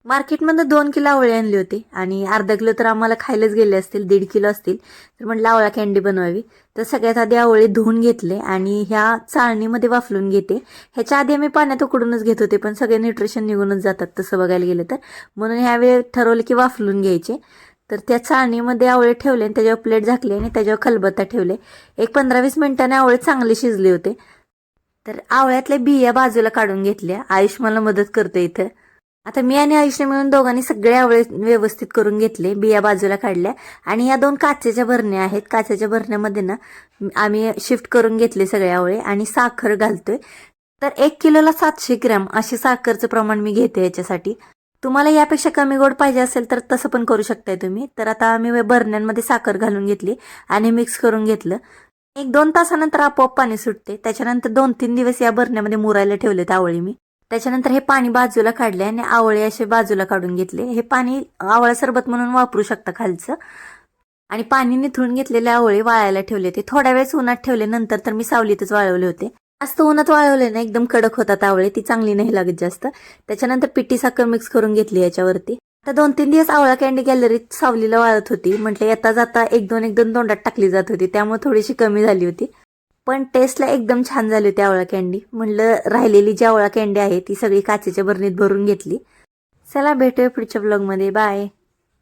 मार्केटमधनं 2 kilo आवळे आणले होते आणि अर्धा किलो तर आम्हाला खायलाच गेले असतील, 1.5 किलो असतील. तर म्हटलं आवळा कॅन्डी बनवावी. तर सगळ्यात आधी आवळे धुवून घेतले आणि ह्या चाळणीमध्ये वाफलून घेते. ह्याच्या आधी आम्ही पाण्यात उकडूनच घेत होते, पण सगळे न्यूट्रिशन निघूनच जातात तसं बघायला गेलं तर. म्हणून ह्यावेळी ठरवलं की वाफलून घ्यायचे. तर त्या चाळणीमध्ये आवळे ठेवले आणि त्याच्यावर प्लेट झाकली आणि त्याच्यावर खलबत्ता ठेवले. एक 15-20 मिनिटांनी आवळे चांगले शिजले होते. तर आवळ्यातल्या बिया बाजूला काढून घेतल्या. आयुष मला मदत करतो इथं. आता मी आणि आयुषने मिळून दोघांनी सगळे आवळे व्यवस्थित करून घेतले, बिया बाजूला काढल्या आणि या 2 काचेच्या भरण्या आहेत. काचेच्या भरण्यामध्ये ना आम्ही शिफ्ट करून घेतले सगळे आवळे आणि साखर घालतोय. तर 1 किलोला 700 ग्रॅम अशी साखरचं प्रमाण मी घेते याच्यासाठी. तुम्हाला यापेक्षा कमी गोड पाहिजे असेल तर तसं पण करू शकताय तुम्ही. तर आता आम्ही भरण्यांमध्ये साखर घालून घेतली आणि मिक्स करून घेतलं. 1-2 तासानंतर आपोआप पाणी सुटते. त्याच्यानंतर 2-3 दिवस या भरण्यामध्ये मुरायला ठेवलेत आवळे मी. त्याच्यानंतर हे पाणी बाजूला काढले आणि आवळे असे बाजूला काढून घेतले. हे पाणी आवळा सरबत म्हणून वापरू शकता खालचं. आणि पाणी निथळून घेतलेले आवळे वाळायला ठेवले होते. थोड्या वेळेस उन्हात ठेवले, नंतर तर मी सावलीतच वाळवले होते. जास्त उन्हात वाळवले ना एकदम कडक होतात आवळे, ती चांगली नाही लागत जास्त. त्याच्यानंतर पिठी साखर मिक्स करून घेतली याच्यावरती. आता 2-3 दिवस आवळा कॅन्डी गॅलरीत सावलीला वाळत होती. म्हटलं येता जाता 1-2 तोंडात टाकली जात होती, त्यामुळे थोडीशी कमी झाली होती. पण टेस्टला एकदम छान झाली होती आवळा कॅन्डी. म्हणलं राहिलेली जी आवळा कॅन्डी आहे ती सगळी काचेच्या बरणीत भरून घेतली. चला भेटूया पुढच्या ब्लॉगमध्ये. बाय.